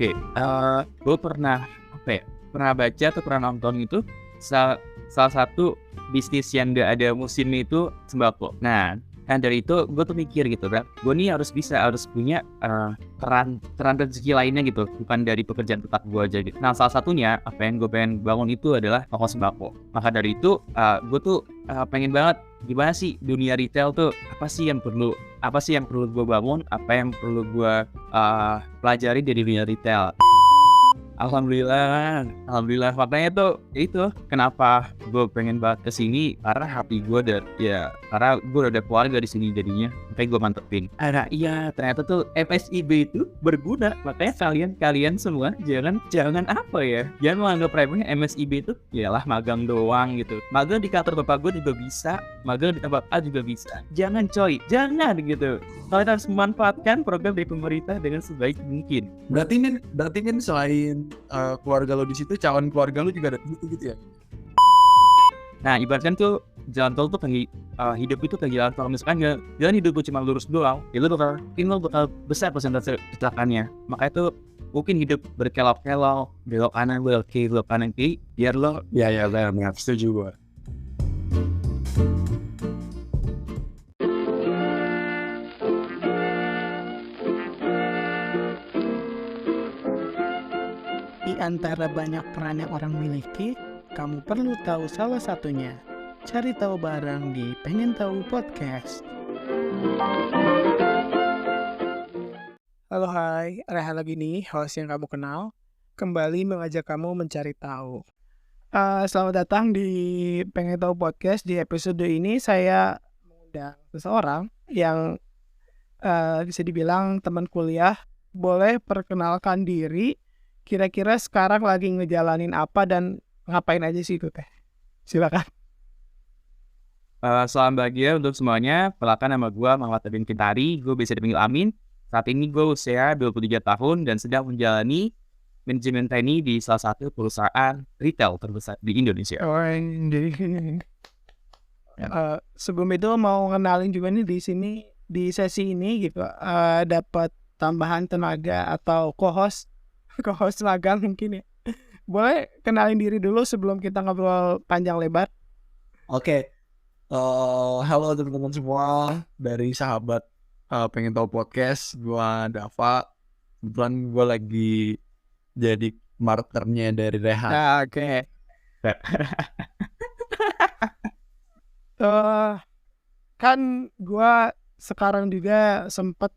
Gue pernah pernah baca atau pernah nonton itu salah satu bisnis yang gak ada musimnya itu sembako. Nah, kan dari itu gue tuh mikir gitu kan, gue nih harus punya peran rezeki lainnya gitu, bukan dari pekerjaan tetap gue aja gitu. Nah, salah satunya apa yang gue pengen bangun itu adalah toko sembako. Maka dari itu gue tuh pengen banget gimana sih dunia retail tuh, apa sih yang perlu gue bangun, apa yang perlu gue pelajari dari dunia retail. Alhamdulillah. Makanya tuh itu kenapa gue pengen banget kesini, karena hati gue karena gue udah ada keluarga di sini jadinya. Makanya gue mantepin. Iya, ternyata tuh MSIB itu berguna. Makanya kalian semua jangan menganggap remeh MSIB itu yalah magang doang gitu. Magang di kantor bapak gue juga bisa, magang di tempat A juga bisa. Jangan gitu. Kalian harus memanfaatkan program dari pemerintah dengan sebaik mungkin. Berarti kan selain keluarga lo di situ, calon keluarga lo juga ada gitu ya? Nah, ibaratkan tuh jalan tol tuh hidup itu kayak jalan tol. Misalkan jalan hidup tuh cuma lurus doang, ya lo bakal besar persentase kecelakaannya. Makanya tuh mungkin hidup berkelok-kelok, belok kanan kiri, biar lo Setuju gue. Di antara banyak peran yang orang miliki, kamu perlu tahu salah satunya. Cari tahu bareng di Pengen Tahu Podcast. Halo hai, Rehan lagi nih, host yang kamu kenal. Kembali mengajak kamu mencari tahu. Selamat datang di Pengen Tahu Podcast. Di episode ini saya mengundang seseorang yang bisa dibilang teman kuliah. Boleh perkenalkan diri. Kira-kira sekarang lagi ngejalanin apa dan ngapain aja sih itu teh? Silakan. Salam bahagia untuk semuanya. Perkenalkan, nama gue Muhammad Abin Kintari. Gue bisa dipanggil Amin. Saat ini gue usia 23 tahun dan sedang menjalani manajemen trainee di salah satu perusahaan retail terbesar di Indonesia. Sebelum itu mau kenalin juga nih di sesi ini gitu, dapat tambahan tenaga atau co-host magang mungkin ya. Boleh kenalin diri dulu sebelum kita ngobrol panjang lebar. Oke. Halo teman-teman semua dari sahabat Pengen Tahu Podcast. Gua Dava. Kebetulan gue lagi jadi marketernya dari Rehan. Oke. Kan gue sekarang juga sempat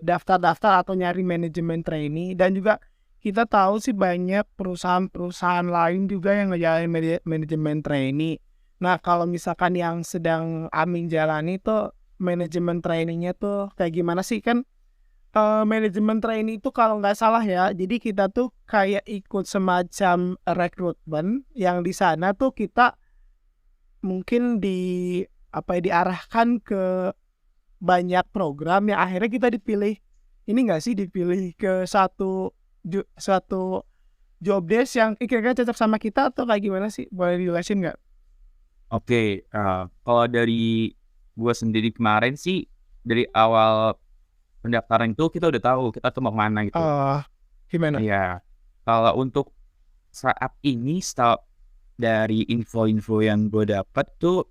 daftar atau nyari manajemen trainee, dan juga kita tahu sih banyak perusahaan lain juga yang ngejalanin manajemen trainee. Nah, kalau misalkan yang sedang Amin jalani tuh manajemen trainee-nya tuh kayak gimana sih? Kan manajemen trainee itu kalau nggak salah ya, jadi kita tuh kayak ikut semacam rekrutmen yang di sana tuh kita mungkin diarahkan ke banyak program yang akhirnya kita dipilih ke satu job desk yang kira-kira cocok sama kita, atau kayak gimana sih? Boleh dijelasin nggak? Oke, kalau dari gue sendiri kemarin sih, dari awal pendaftaran itu kita udah tahu kita tuh mau kemana gitu. Gimana? Ya, kalau untuk saat ini dari info-info yang gue dapat tuh,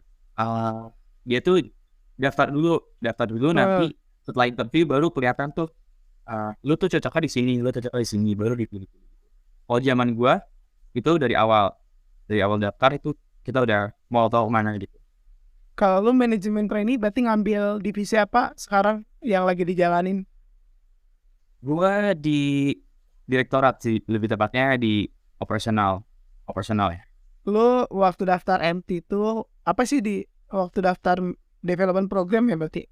dia tuh daftar dulu nanti setelah interview baru kelihatan tuh lu tuh cocoknya di sini baru dipilih. Kalau zaman gue itu dari awal daftar itu kita udah mau tahu kemana gitu. Kalau lu manajemen trainee berarti ngambil divisi apa sekarang yang lagi dijalanin? Gue di direktorat sih, lebih tepatnya di operasional ya. Lu waktu daftar MT itu apa sih, di waktu daftar development program ya berarti?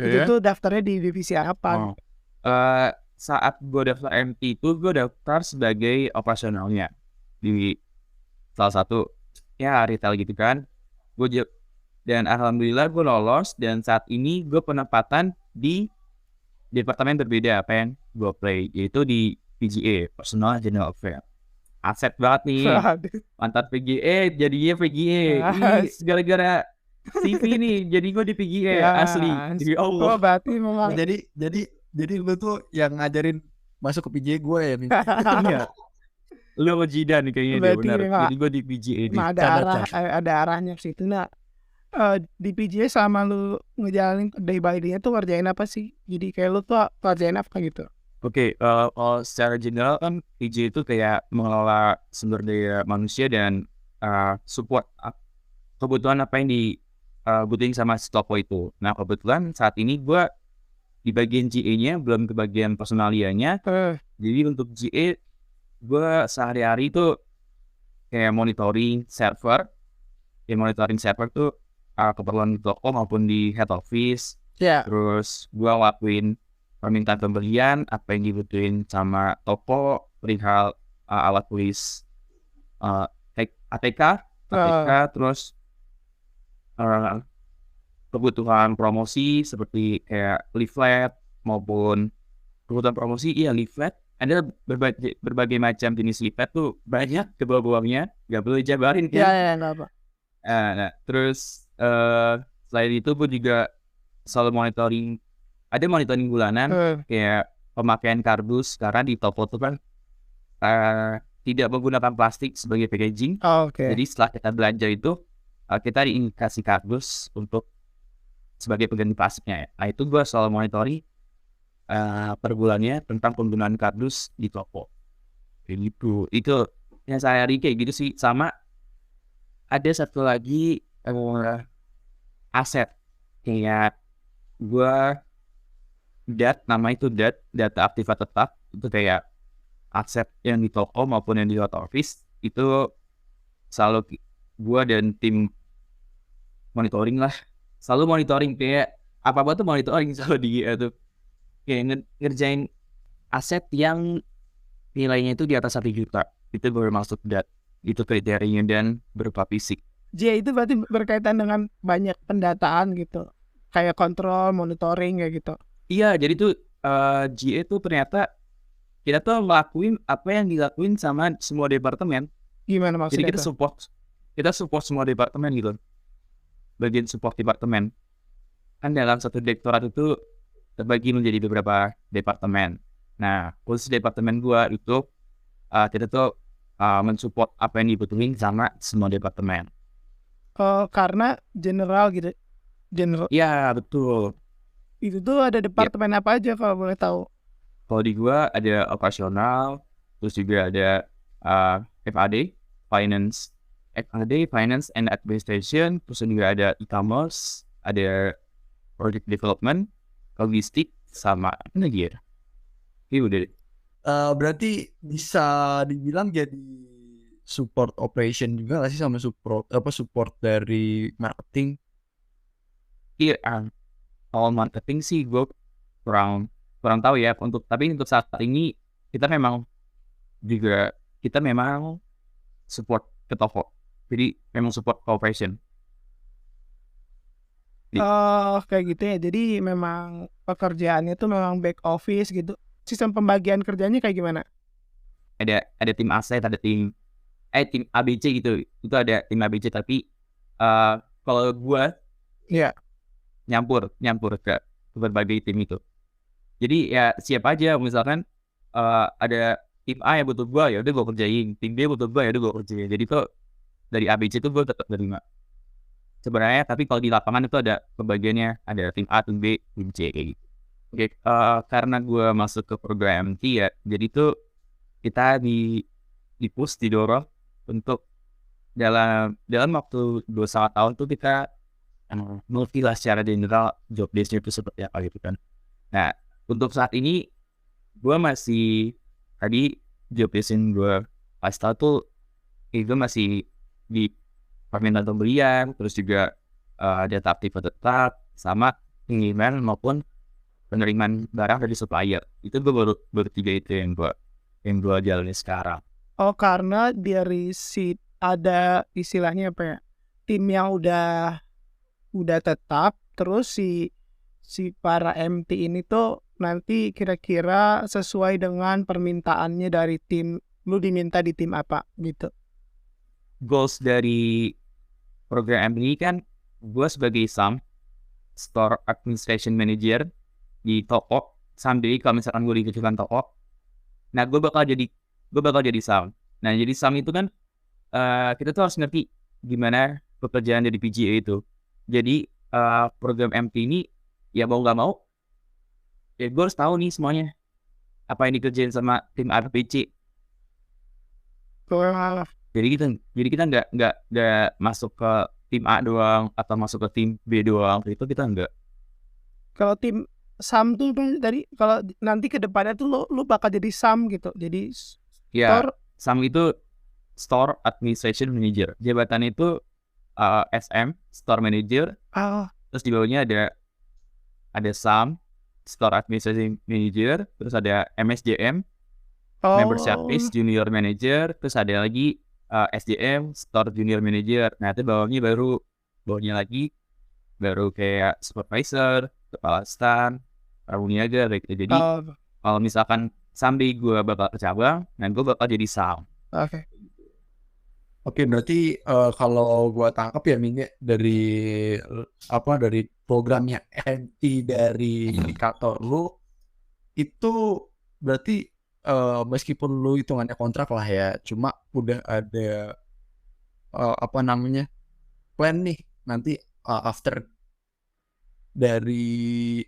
Itu tuh daftarnya di divisi apa? Saat gue daftar MT itu gue daftar sebagai operasionalnya di salah satu ya retail gitu kan. Dan alhamdulillah gue lolos, dan saat ini gue penempatan di departemen berbeda apa yang gue play, yaitu di PGA, Personal General Affairs. Aset banget nih, mantan PGA jadinya PGA. Gara-gara CV nih, jadi gue di PGA asli. Jadi berarti memang. Jadi lu tuh yang ngajarin masuk ke PJ gue ya nih. Iya. Lu sama Jidan nih kayaknya dia Berarti benar. memang Jadi gue di PGA nih. emang ada arahnya ke situ. Nah, di PJ sama lu ngejalanin day by day-nya tuh ngerjain apa sih? Jadi kayak lu tuh ngerjain apa gitu? Oke, kalau secara general kan PJ itu kayak mengelola sumber daya manusia dan support kebutuhan apa yang dibutuhin sama si toko itu. Nah kebetulan saat ini gue di bagian GA-nya belum ke bagian personalianya. Jadi untuk GA gue sehari-hari itu kayak monitoring server. Ya monitoring server tuh keperluan toko maupun di head office. Ya. Terus gue lakuin permintaan pembelian, apa yang dibutuhin sama toko, perihal alat tulis ATK, terus kebutuhan promosi seperti kayak leaflet maupun kebutuhan promosi, leaflet. Ada berbagai macam jenis leaflet tuh banyak ke bawah-bawahnya, nggak boleh jabarin kan? Ya, nggak apa. Nah, terus selain itu gue juga selalu ada monitoring bulanan kayak pemakaian kardus karena di toko tuh kan tidak menggunakan plastik sebagai packaging. Jadi setelah kita belanja itu kita dikasih kardus untuk sebagai pengganti plastiknya ya. Nah itu gue selalu monitoring per bulannya tentang penggunaan kardus di toko. Kayak gitu. Itu yang saya kayak gitu sih. Sama ada satu lagi aset kayak gue nama itu data aktiva tetap, itu kayak aset yang di toko maupun yang di hot office itu selalu gue dan tim monitoring lah, selalu monitoring kayak apa tuh monitoring selalu di tuh kayak ngerjain aset yang nilainya itu di atas 1 juta itu baru masuk itu kriterianya dan berupa fisik. J itu berarti berkaitan dengan banyak pendataan gitu, kayak kontrol, monitoring kayak gitu. Iya, jadi tuh GA tuh ternyata kita tuh ngelakuin apa yang dilakuin sama semua departemen. Gimana maksudnya? Jadi kita support semua departemen gitu. Bagian support departemen. Kan dalam satu direktorat itu terbagi menjadi beberapa departemen. Nah, khusus departemen gua itu kita tuh mensupport apa yang dibutuhin sama semua departemen. Karena general gitu. Iya, betul. Itu tuh ada departemen apa aja kalau boleh tahu? Kalau di gua ada operasional, terus juga ada FAD, Finance and Administration, terus juga ada e-commerce, ada Project Development, Logistik, sama apa lagi ya? Iya udah. Berarti bisa dibilang jadi support operation juga nggak sih sama support dari marketing? Iya. Kalau marketing sih gue kurang tahu ya tapi untuk saat ini kita memang support ke toko, jadi memang support operation. Kayak gitu ya. Jadi memang pekerjaannya tuh memang back office gitu. Sistem pembagian kerjanya kayak gimana? Ada tim aset, ada tim ABC gitu. Itu ada tim ABC tapi kalau gue nyampur ke berbagai tim itu. Jadi ya siap aja, misalkan ada tim A yang butuh gue, ya udah gue kerjain. Tim B butuh gue, ya udah gue kerjain. Jadi tuh dari ABC itu gue tetap terima sebenarnya. Tapi kalau di lapangan itu ada pembagiannya, ada tim A, tim B, tim C kayak gitu. Oke, karena gue masuk ke program MT ya, jadi tuh kita di-push, didorong untuk dalam waktu 2,5 tahun tuh kita ngerti lah secara general job desk-nya itu seperti apa gitu kan. Nah, untuk saat ini gue masih tadi job desk-nya gue pas tahu tuh itu masih di permintaan pembelian, terus juga data aktif tetap, sama pengiriman maupun penerimaan barang dari supplier. Itu gue baru 3 itu yang gue jalani sekarang. Karena dari ada istilahnya apa ya, tim yang udah tetap, terus si para MT ini tuh nanti kira-kira sesuai dengan permintaannya dari tim, lu diminta di tim apa gitu. Goals dari program ini kan gue sebagai Store Administration Manager di toko. Someday kalau misalkan gue dikecilkan toko, Nah, gue bakal jadi SAM. Nah, jadi SAM itu kan kita tuh harus ngerti gimana pekerjaan dari PGA itu. Jadi program MT ini ya mau nggak mau ya gue harus tahu nih semuanya apa yang dikerjain sama tim ABC. Wah, Jadi kita nggak masuk ke tim A doang atau masuk ke tim B doang. Itu kita nggak. kalau tim SAM tuh apa tadi, kalau nanti ke depannya tuh lu bakal jadi SAM gitu. Jadi Ya, store. SAM itu Store Administration Manager. Jabatan itu SM, Store Manager. Ah, Terus di bawahnya ada SAM, Store Administration Manager. Terus ada MSJM, Member Service oh, Junior Manager. Terus ada lagi SJM, Store Junior Manager. Nah, itu bawahnya lagi baru kayak Supervisor, Kepala Stand, Pramuniaga kayak gitu. Jadi oh, kalau misalkan someday gue bakal ke cabang, dan gue bakal jadi SAM. oke. Oke, berarti kalau gua tangkap ya Minggu dari programnya MT dari indikator lu itu berarti meskipun lu hitungannya kontrak lah ya, cuma udah ada plan nih nanti after dari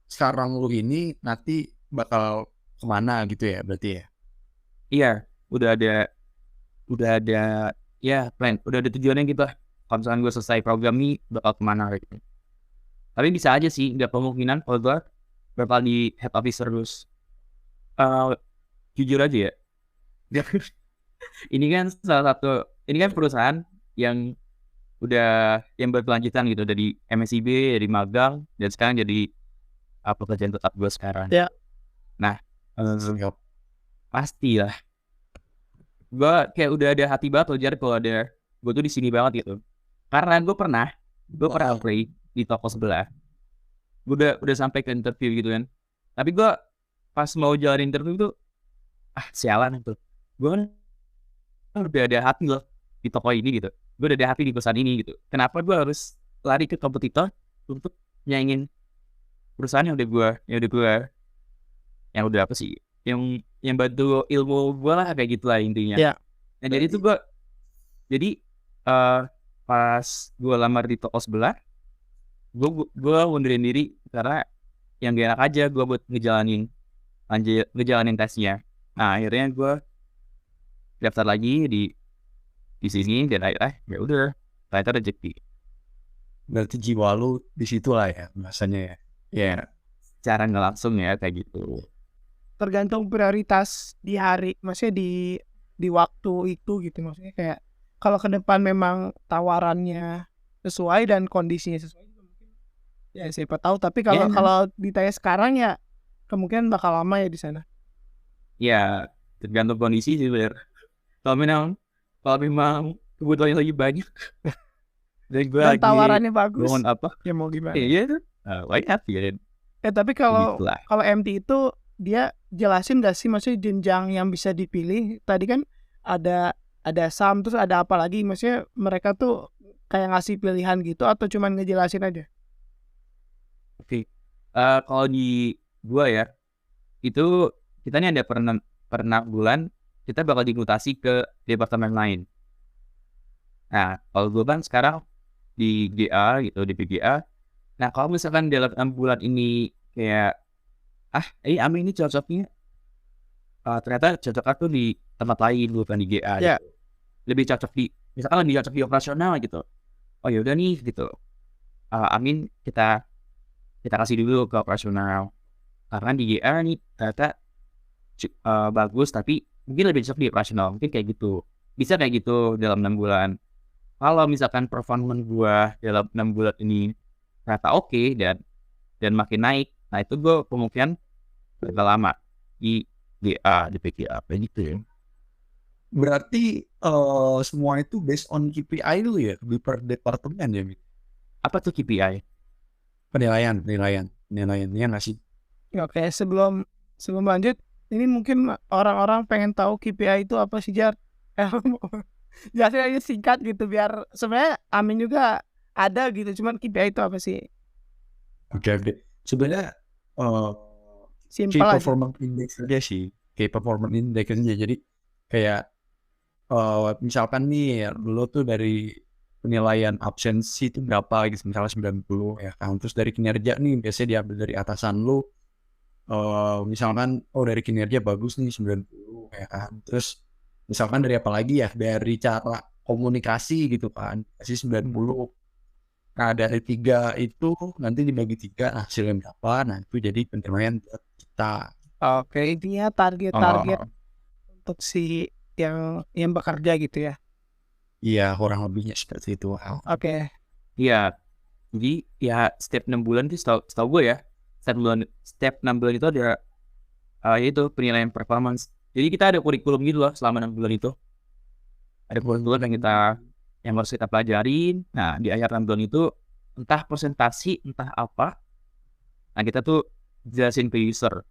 sekarang lu ini nanti bakal kemana gitu ya berarti ya. Iya, udah ada ya plan, udah ada tujuannya gitu lah. Kalau misalkan gue selesai program ini bakal kemana gitu. Tapi bisa aja sih, nggak kemungkinan kalau gue bakal di head office terus. Jujur aja ya, ini kan perusahaan yang yang berkelanjutan gitu, dari MSIB, dari magang, dan sekarang jadi pekerjaan tetap gue sekarang. Ya. Nah, pastilah gue kayak udah ada hati banget loh Jar, kalau ada gue tuh di sini banget gitu. Karena gue pernah apply di toko sebelah. Gue udah sampai ke interview gitu kan. Tapi gue pas mau jalan interview tuh sialan itu. Gue kan udah ada hati loh di toko ini gitu. Gue udah ada hati di perusahaan ini gitu. Kenapa gue harus lari ke kompetitor untuk nyaingin perusahaan yang udah apa sih? Yang bantu ilmu gue lah, kayak gitulah intinya. Ya. Nah, jadi tuh pas gue lamar di toko sebelah, gue ngundurin diri karena yang gak enak aja gue buat ngejalanin tesnya. Nah, akhirnya gue daftar lagi di sini, dan akhirnya ya udah, ternyata rezeki. Berarti jiwa lu di situ lah ya rasanya ya. Ya, cara nggak langsung ya kayak gitu. Tergantung prioritas di hari, maksudnya di waktu itu gitu. Maksudnya kayak kalau ke depan memang tawarannya sesuai dan kondisinya sesuai juga mungkin ya siapa tahu. Tapi kalau ditanya sekarang ya kemungkinan bakal lama ya di sana. Ya, tergantung kondisi sih bener. Kalau memang kebutuhannya lagi banyak dan gue Dan lagi tawarannya bagus, bangun apa, ya mau gimana. iya, why not ya. Tapi kalau Gitulah. MT itu dia jelasin gak sih maksudnya jenjang yang bisa dipilih? Tadi kan ada SAM, terus ada apa lagi? Maksudnya mereka tuh kayak ngasih pilihan gitu atau cuman ngejelasin aja? Oke. Kalau di gua ya, itu kita nih ada per 6 bulan kita bakal dimutasi ke departemen lain. Nah, kalau gua kan sekarang di GA gitu, di PGA. Nah, kalau misalkan dalam 6 bulan ini kayak Ami ini cocoknya ternyata cocoknya tuh di tempat lain, bukan di GA Ya. gitu. Lebih cocok di operasional gitu. Oh ya udah nih gitu. Amin kita kasih dulu ke operasional. Karena di GA nih ternyata bagus, tapi mungkin lebih cocok di operasional. Mungkin kayak gitu. Bisa kayak gitu dalam 6 bulan. Kalau misalkan performance gua dalam 6 bulan ini ternyata oke dan makin naik, nah itu gue kemungkinan bakal lama di GA, di PGA, kayak gitu ya. Berarti semua itu based on KPI dulu ya, di per departemen ya, Mi? Apa tuh KPI? Penilaian ya nggak sih? Oke, sebelum lanjut, ini mungkin orang-orang pengen tahu KPI itu apa sih, Jar? Jelasin aja singkat gitu biar sebenarnya Amin juga ada gitu, cuman KPI itu apa sih? Oke. Sebenarnya Key Simpel aja. Performance Index aja sih. key performance index-nya. Jadi kayak misalkan nih lo tuh dari penilaian absensi itu berapa gitu, misalnya 90 ya kan. Terus dari kinerja nih biasanya diambil dari atasan lo. Misalkan dari kinerja bagus nih 90 ya kan. Terus misalkan dari apa lagi ya, dari cara komunikasi gitu kan, kasih 90. Nah dari 3 itu nanti dibagi 3, nah hasilnya berapa, nah itu jadi penilaian buat kita. Oke, intinya target-target untuk si yang bekerja gitu ya. Iya kurang lebihnya seperti itu. Oke. Iya, jadi ya setiap 6 bulan itu setahu gue ya, setiap 6 bulan itu ada itu penilaian performance. Jadi kita ada kurikulum gitu loh selama 6 bulan itu. Ada kurikulum yang harus kita pelajarin. Nah di akhir 6 bulan itu entah presentasi entah apa, nah kita tuh jelasin ke user.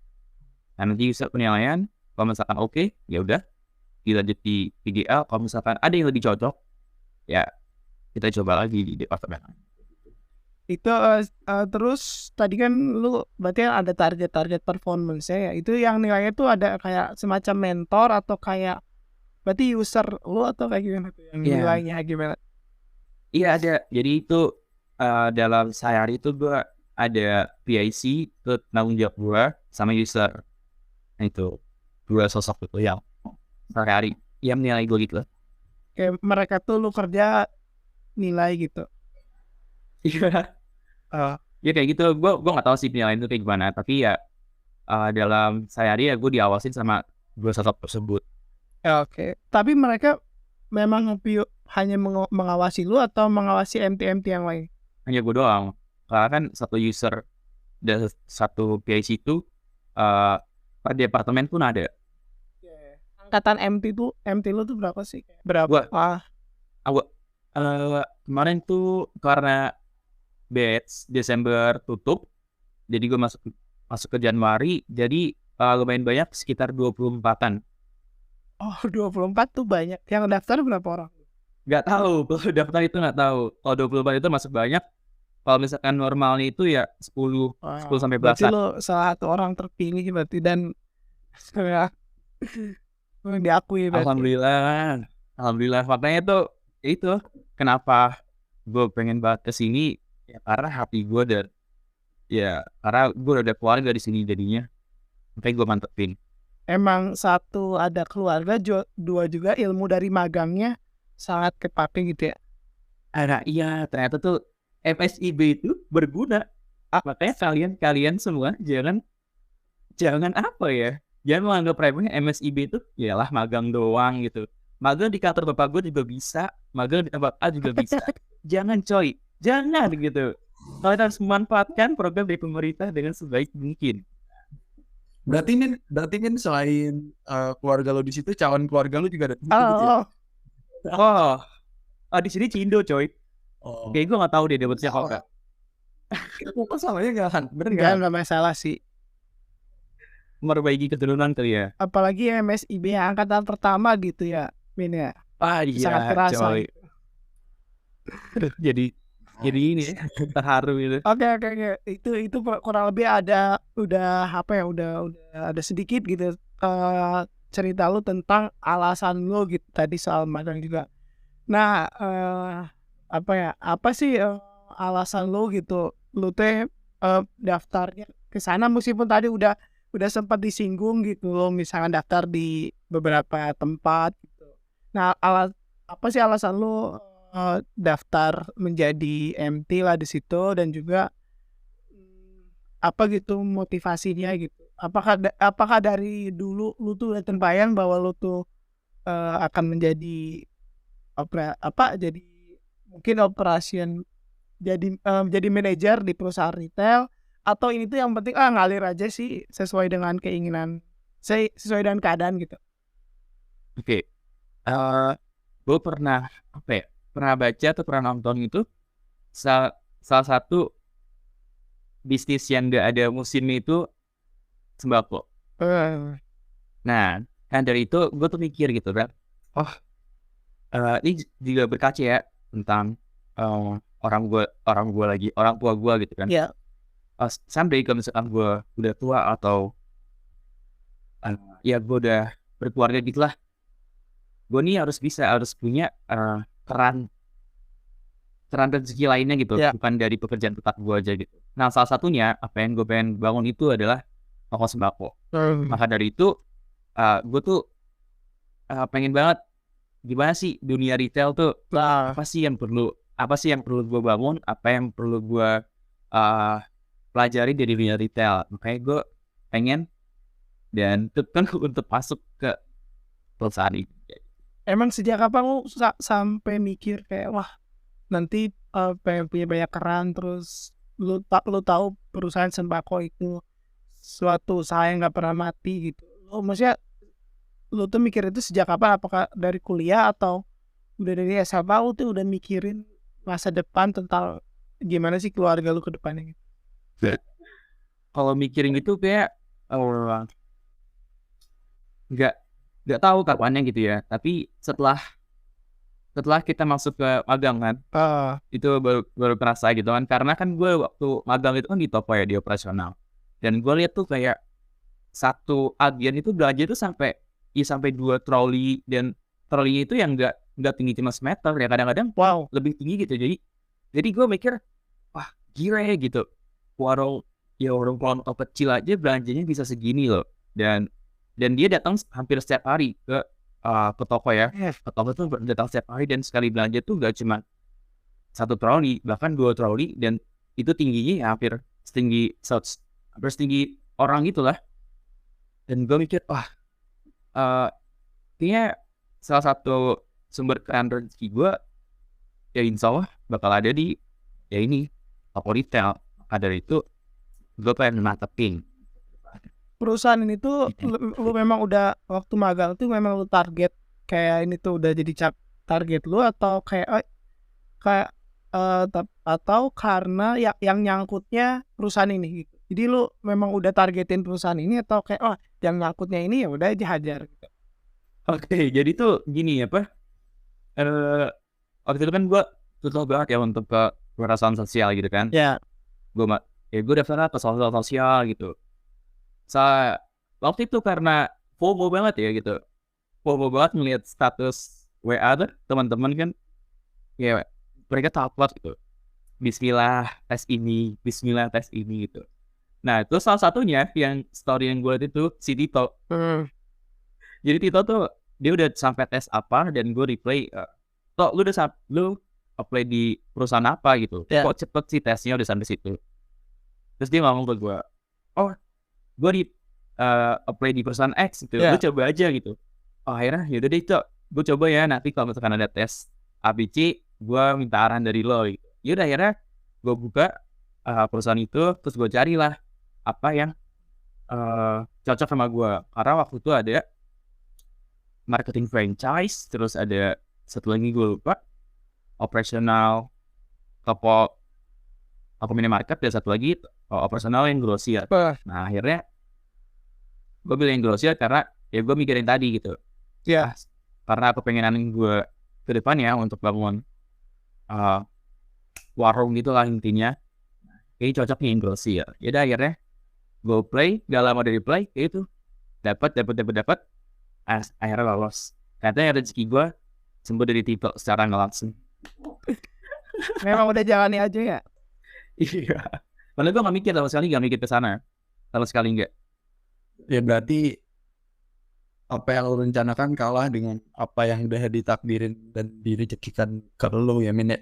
Nah nanti user penilaian, kalau misalkan oke, ya udah dilanjut di PGL. Kalau misalkan ada yang lebih cocok, ya kita coba lagi di departemen. Itu terus tadi kan lu berarti ada target performance ya. Itu yang nilainya tuh ada kayak semacam mentor atau kayak berarti user lu atau kayak gimana tuh yang nilainya gimana? Iya ada. Jadi itu dalam sehari itu gue ada PIC, itu tanggung jawab gue sama user. Nah itu dua sosok itu yang sehari yang menilai gue gitu. Kayak mereka tuh lu kerja nilai gitu. Iya. Ya kayak gitu. Gue nggak tahu sih penilaian itu kayak gimana. Tapi ya dalam sehari ya gue diawasin sama dua sosok tersebut. Oke. Tapi mereka memang hanya mengawasi lu atau mengawasi MT yang lain? Hanya gue doang. Karena kan satu user dan satu PIC itu per departemen pun ada. Angkatan MT lu tuh berapa sih? Berapa? Kemarin tuh karena batch Desember tutup, jadi gue masuk ke Januari, jadi lumayan banyak, sekitar 24-an. Oh 24 tuh banyak. Yang daftar berapa orang? Gak tahu, kalau daftar itu gak tahu. Kalau 24 itu masuk banyak. Kalau misalkan normalnya itu ya 10 sampai belasan. Berarti lo salah satu orang terpilih berarti dan diakui berarti. Alhamdulillah. Makanya tuh itu kenapa gue pengen banget kesini ya, karena hati gue dan ya karena gue udah keluarga di sini jadinya. Makanya gue mantepin. Emang satu ada keluarga, dua juga ilmu dari magangnya sangat kepake gitu ya. Iya ternyata tuh MSIB itu berguna. Makanya kalian semua jangan apa ya, jangan menganggap remeh MSIB itu yalah magang doang gitu. Magang di kantor bapak gue juga bisa, magang di tempat A juga bisa. Jangan coy, jangan gitu. Kalian harus memanfaatkan program dari pemerintah dengan sebaik mungkin. Berarti kan selain keluarga lo di situ, calon keluarga lo juga ada di situ gitu ya? Di sini Cindo coy. Kayak gue nggak tahu deh dapet siapa kak. Kok salahnya nggak kan? Bener nggak masalah sih. Memperbaiki keturunan kali ya. Apalagi MSIB angkatan pertama gitu ya, Min ya. Iya, sangat terasa. Coy. Jadi ini terharu gitu. Oke. Itu kurang lebih udah ada sedikit gitu cerita lu tentang alasan lu gitu tadi soal magang juga. Nah, apa sih alasan lu gitu? Lu teh daftarnya ke sana meskipun tadi udah sempat disinggung gitu lo misalnya daftar di beberapa tempat gitu. Nah, apa sih alasan lu daftar menjadi MT lah di situ dan juga apa gitu motivasinya gitu? Apakah dari dulu lu tuh udah terbayang bahwa lu tuh akan menjadi jadi mungkin jadi manajer di perusahaan retail, atau ini tuh yang penting ngalir aja sih sesuai dengan keinginan sesuai dengan keadaan gitu? Oke. Gue pernah baca atau pernah nonton itu salah satu bisnis yang gak ada musimnya itu sembako. Nah kan dari itu gue tuh mikir gitu kan, ini juga berkaca ya tentang orang tua gue gitu kan. Iya. Someday kalau misalkan gue udah tua atau ya gue udah berkeluarga gitu lah, gue nih harus punya keran rezeki lainnya gitu, Ya. bukan dari pekerjaan tetap gue aja gitu. Nah, salah satunya apa yang gue pengen bangun itu adalah toko sembako. Maka dari itu gue tuh pengen banget gimana sih dunia retail tuh, Nah, apa sih yang perlu gue bangun, apa yang perlu gue pelajari dari dunia retail. Makanya gue pengen dan tetap untuk masuk ke perusahaan ini. emang sejak kapan lu sampai mikir kayak wah nanti pengen punya banyak keran, terus lu tahu perusahaan sembako itu suatu usaha yang nggak pernah mati gitu. Maksudnya lu tuh mikir itu sejak kapan? Apakah dari kuliah atau udah dari SMA lu tuh udah mikirin masa depan tentang gimana sih keluarga lu ke depannya gitu? Kalau mikirin gitu kayak nggak tahu kapannya gitu ya. Tapi setelah kita masuk ke magang kan, itu baru kerasa gitu kan. Karena kan gue waktu magang itu kan di toko ya, di operasional. Dan gue lihat tuh kayak satu agen itu belanja itu sampai 2 troli, dan trolinya itu yang nggak tinggi cuma semeter ya, kadang-kadang Wow. lebih tinggi gitu. Jadi gue mikir, wah gila ya gitu, warung kelontong kecil aja belanjanya bisa segini loh. Dan dia datang hampir setiap hari ke toko ya. Ke toko tuh datang setiap hari, dan sekali belanja tuh gak cuma 1 troli, bahkan 2 troli, dan itu tingginya ya hampir setinggi orang gitu lah. Dan gue mikir, wah kayaknya salah satu sumber keran rezeki gue ya insya Allah bakal ada di ya ini, toko retail. Maka dari itu gue pengen mantepin Perusahaan ini tuh lu memang udah waktu magang tuh memang lu target kayak ini tuh udah jadi target lu, atau kayak atau karena yang nyangkutnya perusahaan ini gitu. Jadi lu memang udah targetin perusahaan ini, atau kayak yang nyangkutnya ini ya udah aja hajar gitu. Oke, jadi tuh gini apa, waktu itu kan gue susah banget ya untuk ke perasaan sosial gitu kan. Ya. Gue daftar ke sosial gitu. Waktu itu karena FOMO banget ya gitu, FOMO banget ngeliat status WA tuh teman-teman kan, ya mereka upload gitu, Bismillah tes ini gitu. Nah itu salah satunya yang story yang gue liat itu si Tito. Jadi Tito tuh dia udah sampai tes apa, dan gue reply, Tok lu apply di perusahaan apa gitu, kok cepet sih tesnya udah sampai situ. Terus dia ngomong ke gue, gue di apply di perusahaan X gitu, lu coba aja gitu. Akhirnya yaudah deh Cok, gue coba ya, nanti kalau misalkan ada tes ABC gue minta arahan dari lo gitu. Yaudah akhirnya gue buka perusahaan itu, terus gue carilah apa yang cocok sama gue. Karena waktu itu ada marketing franchise, terus ada satu lagi gue lupa, operasional toko minimarket, dan satu lagi operasional yang grosir. Nah akhirnya gue pilih yang grosir karena ya gue mikirin tadi gitu. Karena kepengenan gue ke depannya untuk bangun warung gitu lah intinya. Kayaknya cocok nih yang grosir. Yaudah akhirnya gue play, gak lama dari play kayak itu dapat. Akhirnya lolos. Katanya rezeki gue sembuh dari Tito secara nggak langsung. Memang udah jalani aja ya. Iya. Padahal gue gak mikir ke sana. Sama sekali enggak. Ya berarti apa yang lo rencanakan kalah dengan apa yang udah ditakdirin dan direzekikan ke lo ya, Min.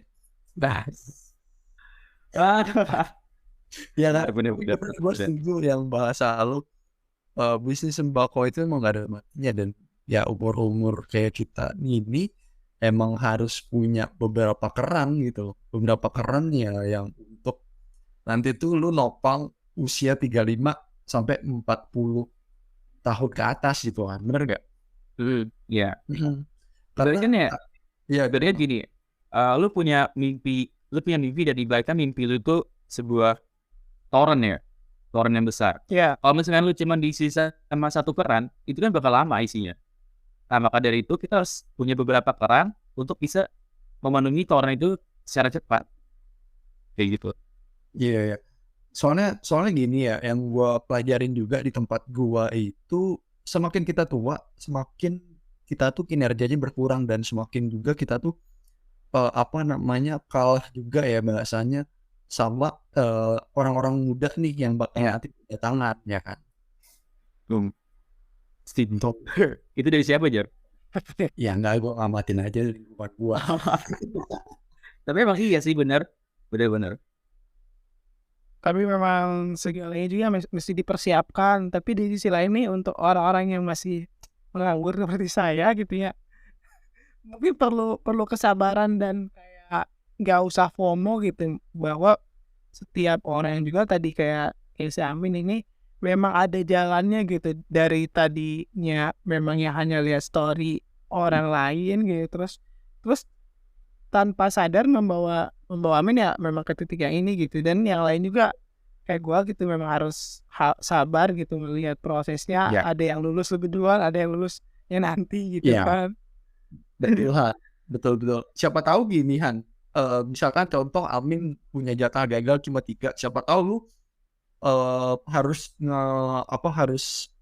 Ya kan? Gue setuju yang bahasa lo, bisnis sembako itu emang gak ada matinya, dan ya umur kayak kita ini emang harus punya beberapa keran gitu, beberapa keran ya yang untuk nanti tuh lu nopang usia 35 sampai 40 tahun ke atas gitu kan, bener gak? Iya. Karena kan ya sebenarnya gini, lu punya mimpi dan ibaratkan mimpi lu itu sebuah toren yang besar. Kalau misalnya lu cuma diisi sama satu keran, itu kan bakal lama isinya. Nah maka dari itu kita harus punya beberapa keran untuk bisa memenuhi toren itu secara cepat, kayak gitu. Iya. Soalnya gini ya, yang gue pelajarin juga di tempat gue itu semakin kita tua, semakin kita tuh kinerjanya berkurang dan semakin juga kita tuh kalah juga ya bahasanya sama orang-orang muda nih yang bakal nanti punya tangan ya kan. Itu dari siapa, Jar? Ya enggak, gue ngamatin aja lingkungan gue. Tapi emang iya sih, bener. Tapi memang segalanya juga mesti dipersiapkan. Tapi di sisi lain nih, untuk orang-orang yang masih menganggur seperti saya gitu ya, mungkin perlu kesabaran dan kayak nggak usah FOMO gitu, bahwa setiap orang juga tadi kayak si Amin ini memang ada jalannya gitu, dari tadinya memang ya hanya lihat story orang lain gitu, terus tanpa sadar membawa Amin ya memang ke titik yang ini gitu. Dan yang lain juga kayak gua gitu memang harus sabar gitu melihat prosesnya. Ya. Ada yang lulus lebih duluan, ada yang lulus nanti gitu Ya. kan. Betul. Siapa tahu gini Han, misalkan contoh Amin punya jatah gagal cuma 3, siapa tahu lu harus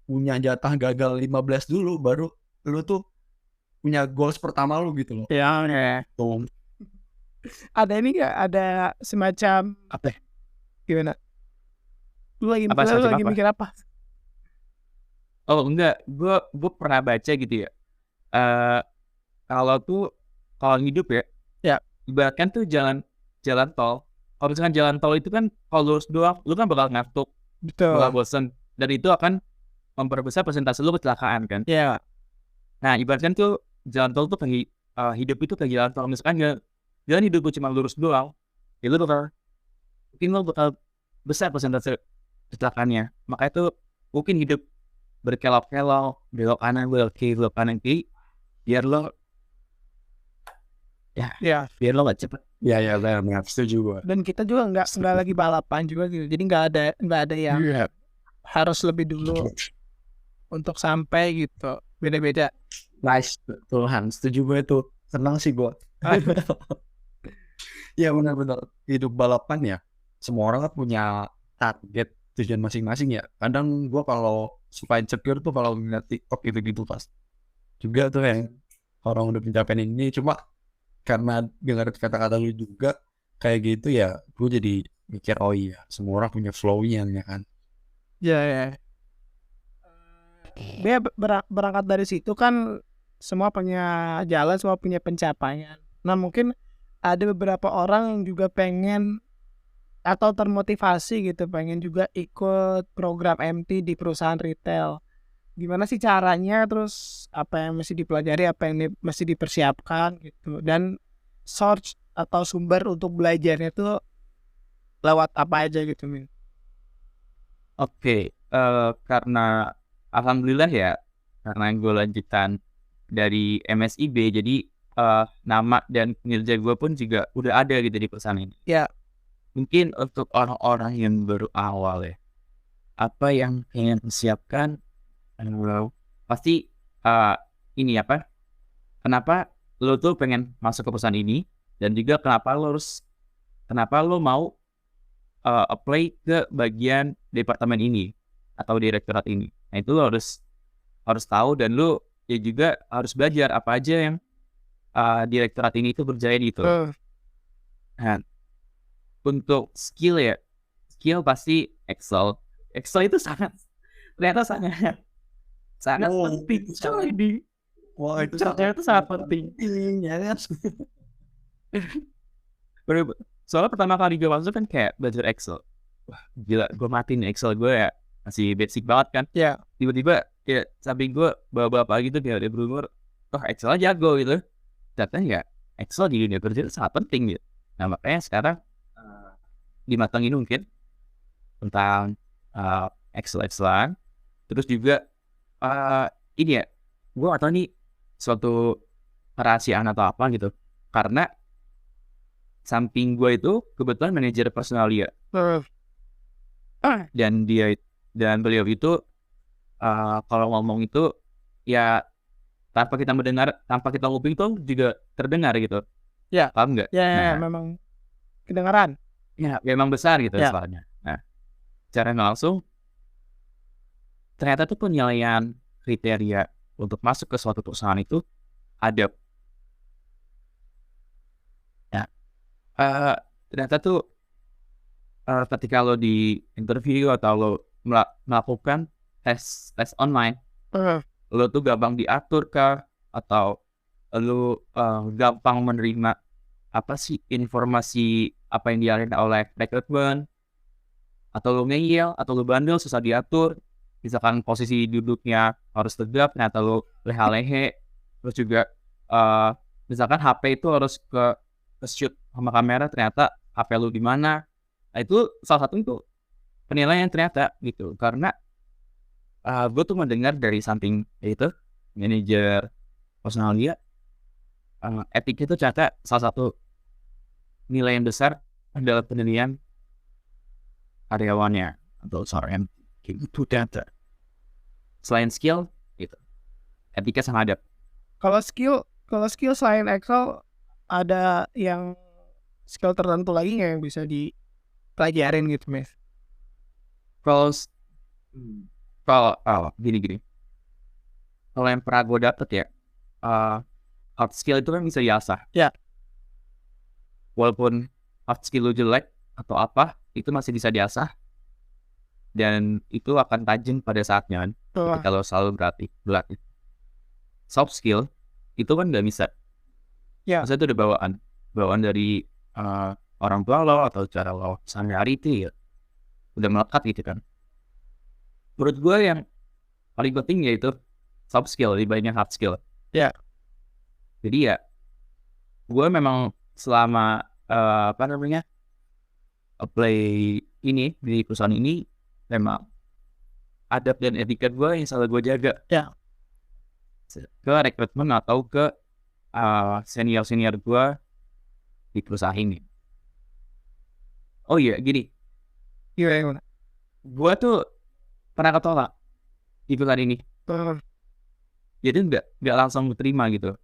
punya jatah gagal 15 dulu baru lu tuh punya goals pertama lu gitu loh. Ya. Tuh. Ada ini nggak, ada semacam Apa? Gimana? Lu lagi Semacam apa? mikir apa? Oh enggak, gue pernah baca gitu ya. Kalau hidup ya, ibaratkan tuh jalan tol. Kalau misalkan jalan tol itu kan kalau lurus doang, lu kan bakal ngantuk, Betul. bakal bosen, dan itu akan memperbesar persentase lu kecelakaan kan. Ya. Nah ibaratkan tuh jalan tol tuh kayak hidup itu kayak jalan tol. Misalkan jalan hidup lu cuma lurus doang, ya lu bakal besar persentase kecelakaannya. Makanya tuh mungkin hidup berkelok-kelok, belok kanan kiri, biar lo biar lo gak cepet. Ya benar, setuju gue. Dan kita juga nggak lagi balapan juga gitu, jadi nggak ada yang harus lebih dulu untuk sampai gitu, beda-beda. Nice, betul Han, setuju gue tuh, senang sih gue. Ya benar-benar, hidup balapan ya, semua orang kan punya target tujuan masing-masing ya. Kadang gue kalau suka insecure tuh kalau ngeliat TikTok gitu pas juga tuh yang orang udah pencapaian ini, cuma karena dengar kata-kata lu juga kayak gitu ya, gue jadi mikir oh iya semua orang punya flow-nya ya kan. Ya. Dia berangkat dari situ kan, semua punya jalan, semua punya pencapaian. Nah mungkin ada beberapa orang yang juga pengen atau termotivasi gitu, pengen juga ikut program MT di perusahaan retail. Gimana sih caranya, terus apa yang mesti dipelajari, apa yang mesti dipersiapkan gitu, dan source atau sumber untuk belajarnya tuh lewat apa aja gitu, Min? Oke, karena alhamdulillah ya, karena gue lanjutan dari MSIB, jadi nama dan kinerja gue pun juga udah ada gitu di perusahaan ini. Ya. Mungkin untuk orang-orang yang baru awal ya, apa yang ingin disiapkan, pasti ini apa? Kenapa lo tuh pengen masuk ke perusahaan ini, dan juga kenapa lo mau apply ke bagian departemen ini atau direktorat ini. Nah itu lo harus tahu, dan lo ya juga harus belajar apa aja yang direktorat ini itu berjaya gitu. Nah, untuk skill pasti Excel itu ternyata sangat penting. Wah itu Ternyata sangat penting. Soalnya pertama kali gue masuk kan kayak belajar Excel, wah gila, gue mati nih Excel gue ya, masih basic banget kan. Ya. Tiba-tiba kayak samping gue bapak-bapak gitu dia udah berumur, Excel aja jago gitu. Ternyata ya Excel di dunia kerja itu sangat penting gitu. Nah makanya sekarang dimatangin mungkin tentang Excelan. Terus juga ini ya, gue gak tau nih suatu kerahasiaan atau apa gitu, karena samping gue itu kebetulan manajer personalia, dan beliau itu kalau ngomong itu ya tanpa kita nguping tuh juga terdengar gitu. Ya. Paham nggak? Ya, memang kedengaran. Ya memang besar gitu Ya. soalnya. Nah, secara langsung ternyata tuh penilaian kriteria untuk masuk ke suatu perusahaan itu ada. Ya, ternyata tuh ketika lo di interview atau lo melakukan tes online, lo tuh gampang diatur kah, atau lo gampang menerima apa sih informasi apa yang diarahin oleh rekrutmen, atau lo ngeyel atau lo bandel susah diatur, misalkan posisi duduknya harus tegap ternyata lo leha-lehe, terus juga misalkan HP itu harus ke shoot sama kamera ternyata HP lo di mana. Nah, itu salah satu itu penilaian ternyata gitu, karena gue tuh mendengar dari samping itu manajer personal dia, etik itu ternyata salah satu nilai yang besar adalah penilaian karyawannya atau seorang gitu ternyata. Selain skill gitu, etika sama adab. Kalau skill selain Excel ada yang skill tertentu lagi nggak yang bisa dipelajarin gitu, Mas? Kalau gini. Kalau yang pernah gue dapet ya, hard skill itu kan bisa diasah. Ya. Walaupun hard skill lu jelek atau apa, itu masih bisa diasah. Dan itu akan tajam pada saatnya kan. Ketika lo selalu berlatih. Soft skill itu kan nggak bisa. Ya. Maksudnya itu udah bawaan dari orang tua lo atau cara lo sehari-hari itu ya udah melekat gitu kan. Menurut gue yang paling penting yaitu soft skill dibanding hard skill. Ya. Jadi ya gue memang selama apply ini di perusahaan ini memang adab dan etika gue yang selalu gue jaga. Ya. Ke rekrutmen atau ke senior gue di perusahaan ini. Oh iya gini, Gimana? gue tuh pernah ketolak di perusahaan ini. Jadi nggak langsung diterima gitu.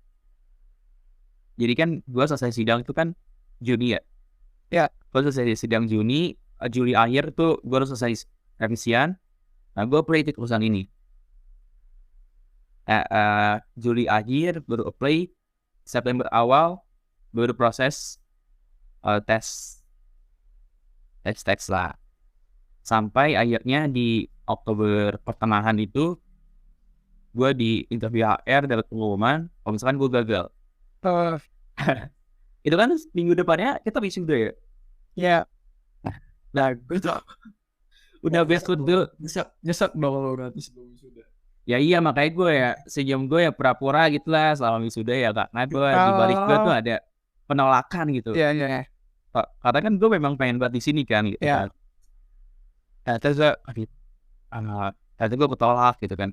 Jadi kan gue selesai sidang itu kan Juni ya. Ya. Gue selesai sidang Juli akhir tuh gue harus selesai revisian. Nah gue apply di perusahaan ini. Juli akhir baru apply, September awal baru proses tes lah. Sampai akhirnya di Oktober pertengahan itu gue di interview HR dapat pengumuman kalau misalkan gue gagal. Itu kan minggu depannya kita wisuda ya. Ya. Nah gue tuh udah besok tuh Nyesek dong lo nanti sebelum wisuda. ya iya makanya gue ya sejam gue ya pura-pura gitulah selama wisuda ya, karena gue di balik gue tuh ada penolakan gitu. Iya. Karena kan gue memang pengen banget di sini kan gitu Ya. kan. Ternyata gue ketolak gitu kan.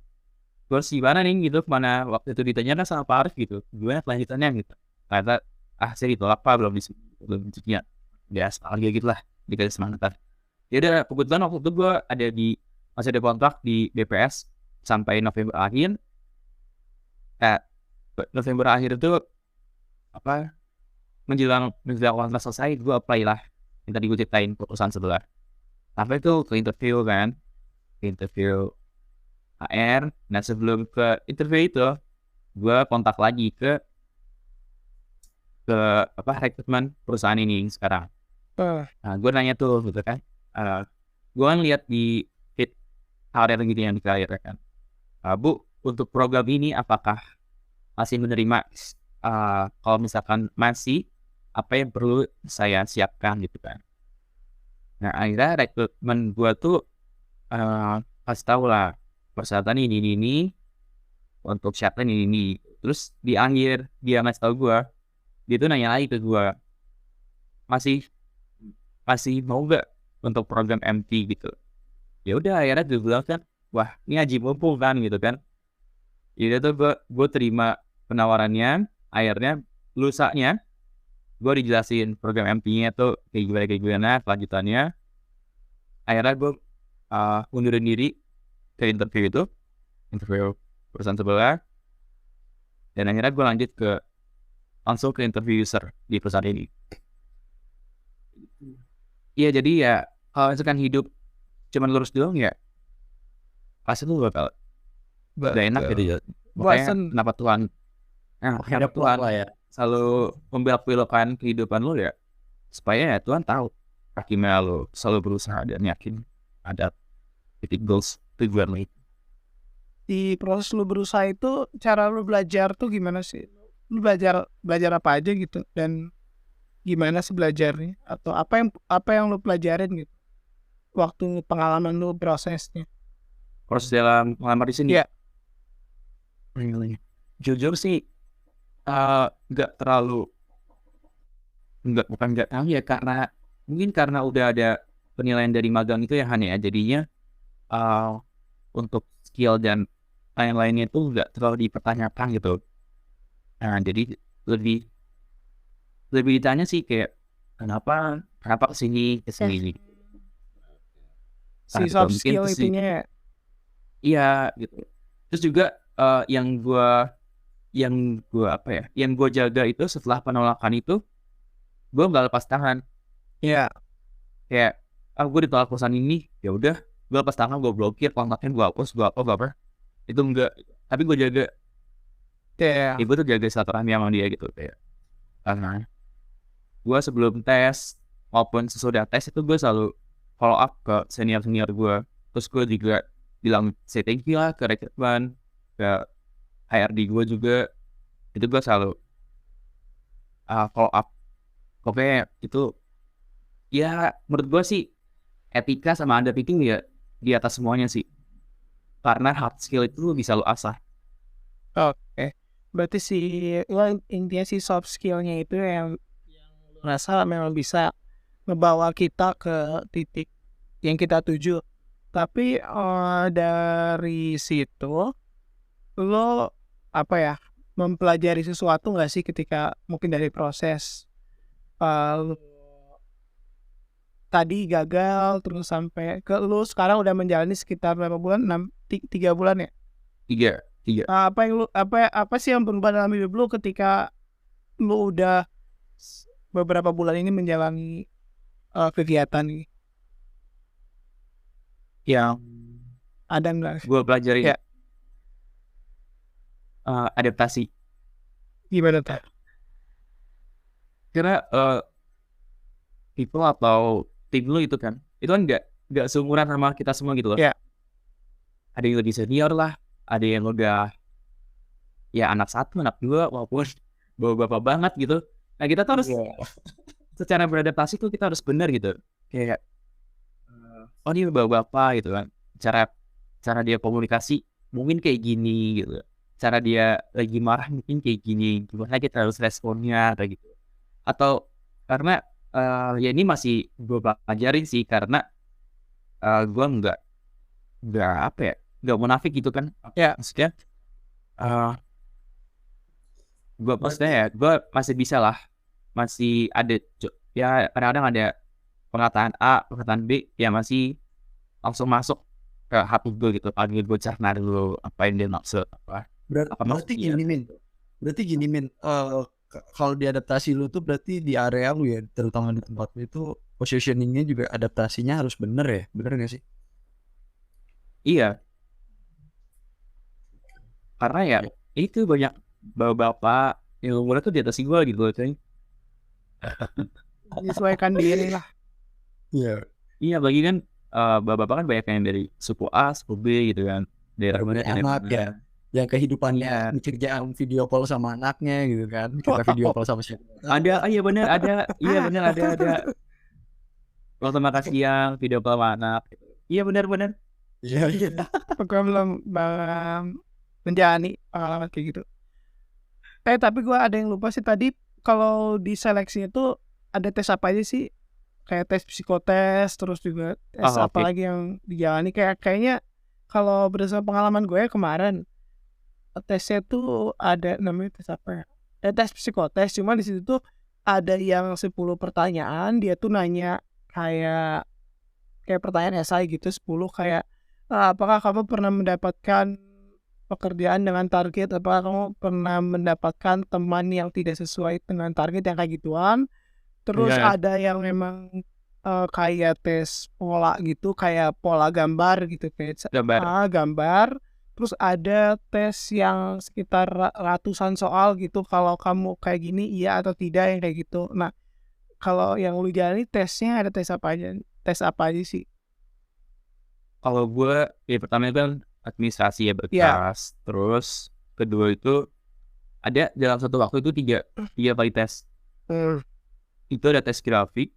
Gue harus gimana nih gitu, mana waktu itu ditanyakan sama Pak Arif gitu, gimana kelanjutannya gitu. Ternyata saya ditolak Pak, belum ya nostalgia gitu lah, dikasih semangat. Ya udah, kebetulan waktu itu gue masih ada kontrak di BPS sampai November akhir. November akhir itu menjelang kontrak selesai, gue apply lah yang tadi gue ceritain perusahaan sebelah. Sampai itu ke interview HR. Nah sebelum ke interview itu gue kontak lagi ke rekrutmen perusahaan ini sekarang. Nah gue nanya tuh gitu kan, gue kan lihat di feed karir gitu yang dikaryakan, Bu untuk program ini apakah masih menerima, kalau misalkan masih apa yang perlu saya siapkan gitu kan. Nah akhirnya rekrutmen gue tuh kasih tahu lah persyaratan ini untuk syaratnya ini. Terus di akhir dia ngasih tahu gue, dia tuh nanya lagi ke gue, masih mau gak untuk program MT gitu. Ya udah akhirnya gue bilang kan, wah ini haji mumpung kan gitu kan. Jadi tuh gue terima penawarannya. Akhirnya lusanya gue dijelasin program MT-nya tuh kayak gimana kelanjutannya. Akhirnya gue undurin diri ke interview perusahaan sebelah, dan akhirnya gue lanjut langsung ke interview user di perusahaan ini. Iya jadi ya kalau misalkan hidup cuman lurus doang ya pasti lu bakal Gak enak gitu ya. Makanya Bosen. kenapa Tuhan Ada Tuhan lah ya. selalu membelok-belokkan kehidupan lo ya, supaya ya Tuhan tahu akhirnya lo selalu berusaha dan yakin ada titik goals tujuan lo. Di proses lu berusaha itu, cara lu belajar tuh gimana sih? Lu belajar apa aja gitu, dan gimana sih belajarnya, atau apa yang lu pelajarin gitu waktu pengalaman lu prosesnya? Proses dalam ngelamar di sini. Iya. Jujur sih nggak terlalu bukan nggak tahu ya, karena mungkin karena udah ada penilaian dari magang itu ya Han ya, jadinya untuk skill dan lain-lainnya itu nggak terlalu dipertanyakan gitu. Nah jadi lebih ditanya sih kayak kenapa kesini Si gitu. soft Mungkin skill terus itunya ya. iya gitu. Terus juga yang gua apa ya, yang gua jaga itu setelah penolakan itu, gua nggak lepas tangan. Iya. Kayak gue ditolak perusahaan ini, ya udah gue lepas tangan, gue blokir kontaknya, gue hapus, gue apa itu enggak. Tapi gue jaga, Iya. ibu tuh jaga silaturahmi sama dia gitu kayak. Karena gue sebelum tes maupun sesudah tes itu gue selalu follow up ke senior gue. Terus gue juga bilang say thank you lah ke rekrutmen, ke HRD gue juga. Itu gue selalu follow up. Pokoknya itu ya menurut gue sih etika sama undertaking ya di atas semuanya sih. Karena hard skill itu bisa lo asah. Oke. Berarti intinya si soft skillnya itu yang lu rasa memang bisa ngebawa kita ke titik yang kita tuju. Tapi dari situ lo apa ya, mempelajari sesuatu nggak sih ketika mungkin dari proses lu tadi gagal terus sampai ke lu sekarang udah menjalani sekitar berapa bulan? 3 bulan ya? 3. Apa sih yang berubah dalam hidup lu ketika lu udah beberapa bulan ini menjalani kegiatan ini? Yang Ada nggak? gue pelajari Ya. adaptasi. Gimana tuh? Karena people atau tim lu itu kan nggak seumuran sama kita semua gitu loh. Ya. Ada yang lebih senior lah, ada yang udah ya anak 1, anak 2, walaupun bapak banget gitu. Nah kita tuh harus secara beradaptasi tuh kita harus benar gitu. Kayak oh ini bapak gitu kan. Cara dia komunikasi mungkin kayak gini gitu. Cara dia lagi marah mungkin kayak gini. Gimana kita harus responnya kayak gitu. Atau karena ya ini masih gue pelajarin sih, karena gue nggak apa ya, nggak munafik gitu kan Ya. maksudnya gue masih bisa lah, masih ada ya kadang-kadang ada perkataan A, perkataan B ya masih langsung masuk ke hati gue gitu, panggil gue cerna dulu apa yang dia maksud apa. Berarti gini Min, kalau diadaptasi lu tuh berarti di area lu ya, terutama di tempat lu itu positioningnya juga adaptasinya harus bener ya, bener gak sih? Iya, karena ya itu banyak bapak-bapak yang umurnya tuh di atas gue gitu loh coy. Menyesuaikan diri lah. Iya. Iya bagi kan bapak-bapak kan banyak yang dari suku A, suku B gitu kan, dari anak ya, yang kehidupannya kerjaan video call sama anaknya gitu kan, kita video call sama siapa ada. Iya benar ada waktu makan siang video call sama anak. Iya benar. iya Gue belum menjalani pengalaman kayak gitu. Tapi gue ada yang lupa sih tadi, kalau di seleksi itu ada tes apa aja sih? Kayak tes psikotes, terus juga tes apa lagi yang dijalani. Kayaknya kalau berdasarkan pengalaman gue kemarin, tesnya tuh ada namanya tes apa ya? Tes psikotes, cuma di situ tuh ada yang 10 pertanyaan, dia tuh nanya kayak pertanyaan esai gitu 10 kayak apakah kamu pernah mendapatkan pekerjaan dengan target, apakah kamu pernah mendapatkan teman yang tidak sesuai dengan target, yang kayak gituan. Terus ada yang memang kayak tes pola gitu, kayak pola gambar gitu, kayak gambar. terus ada tes yang sekitar ratusan soal gitu, kalau kamu kayak gini iya atau tidak, yang kayak gitu. Nah, kalau yang lu jalani tesnya ada tes apa aja sih? Kalau gue, ya pertama itu kan administrasi ya Iya. berkas, terus kedua itu ada dalam satu waktu itu tiga kali tes. Itu ada tes grafik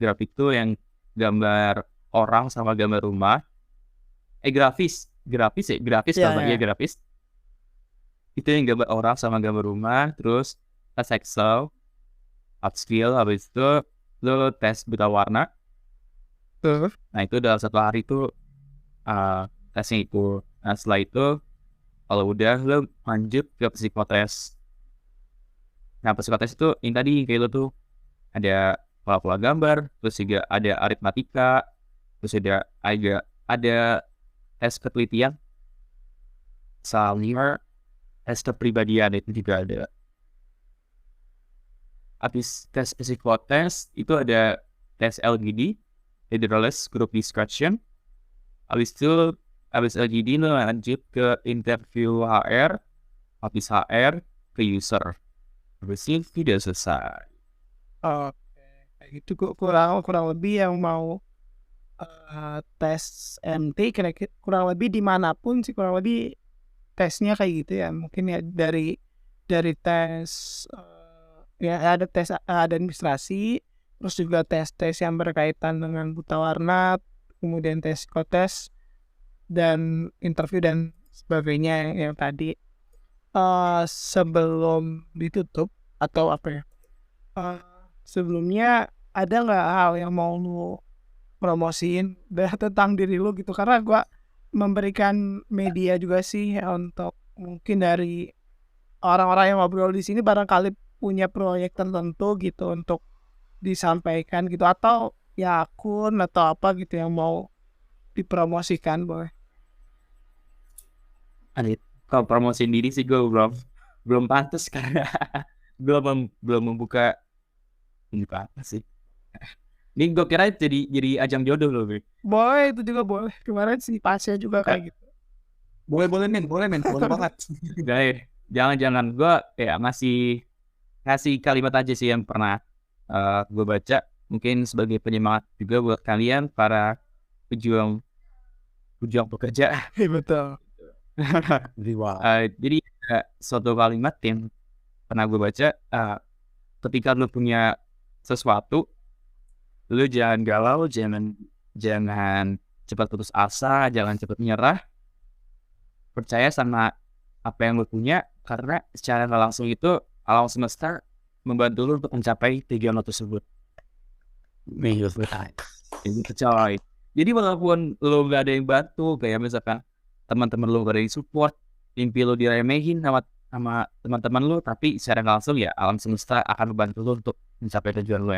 itu yang gambar orang sama gambar rumah. Grafis Iya, kalau iya. grafis. Itu yang gambar orang sama gambar rumah, terus tes Excel, art skill, habis itu lo tes buta warna. Nah itu dalam satu hari itu tesnya itu. Nah setelah itu kalau udah lo lanjut ke psikotes. Nah psikotes itu yang tadi kayak lo tuh ada pola-pola gambar, terus juga ada aritmatika, terus ada tes ketelitian, sama tes kepribadian itu juga ada. Habis tes psikotes itu ada tes LGD, Leaderless Group Discussion. Habis LGD lo lanjut ke interview HR, habis HR ke user. Habis itu udah selesai. Oke, kayak gitu. Kurang lebih yang mau tes MT kurang lebih dimanapun sih kurang lebih tesnya kayak gitu ya. Mungkin ya dari tes ya ada tes administrasi, terus juga tes yang berkaitan dengan buta warna, kemudian tes psikotes dan interview dan sebagainya yang tadi. Sebelum ditutup atau apa ya? Sebelumnya ada nggak hal yang mau lu promosiin tentang diri lu gitu, karena gua memberikan media juga sih untuk mungkin dari orang-orang yang ngobrol di sini barangkali punya proyek tertentu gitu untuk disampaikan gitu, atau ya akun atau apa gitu yang mau dipromosikan, boleh. Kalau promosiin diri sih gue belum pantas karena belum membuka ini apa sih. Ini gue kira jadi ajang jodoh loh, Bro. Boleh, itu juga boleh. Kemarin si Pasya juga kayak gitu. Boleh men, boleh banget. Jangan gue ya ngasih kalimat aja sih yang pernah gue baca, mungkin sebagai penyemangat juga buat kalian para pejuang pekerja. Betul. Jadi suatu kalimat yang pernah gue baca, ketika lu punya sesuatu, lu jangan galau, jangan cepat putus asa, jangan cepat menyerah. Percaya sama apa yang lu punya, karena secara nggak langsung itu alam semesta membantu lu untuk mencapai tujuan lu tersebut. Itu coy. Jadi walaupun lu nggak ada yang bantu, kayak misalkan teman-teman lu gak ada yang support, mimpi lu diremehin sama teman-teman lu, tapi secara nggak langsung ya alam semesta akan membantu lu untuk mencapai tujuan lu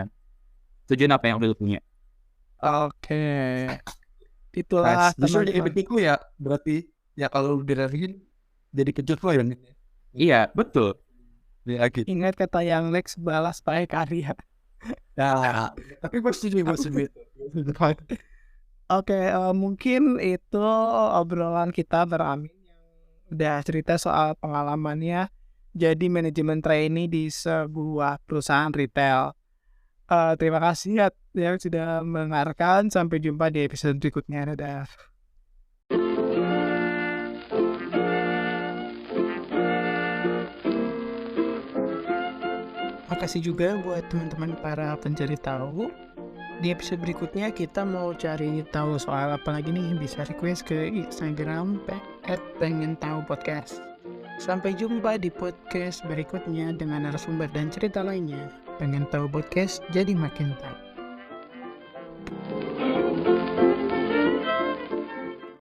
tujuan apa yang lu punya. Oke. Itulah Justru jadi teman-teman. penting lu ya, berarti ya kalau diremehin jadi kejut lo ya. Iya betul. Ya gitu. Ingat kata yang Lex, balas pakai karya. Nah, tapi gue setuju. Oke, mungkin itu obrolan kita beramin yang udah cerita soal pengalamannya jadi manajemen trainee di sebuah perusahaan retail. Terima kasih ya yang sudah mendengarkan. Sampai jumpa di episode berikutnya. Dadah. Makasih juga buat teman-teman para pencari tahu. Di episode berikutnya kita mau cari tahu soal apa lagi nih, bisa request ke Instagram @pengen-tahu-podcast. Sampai jumpa di podcast berikutnya dengan narasumber dan cerita lainnya. Pengen tahu podcast jadi makin tahu.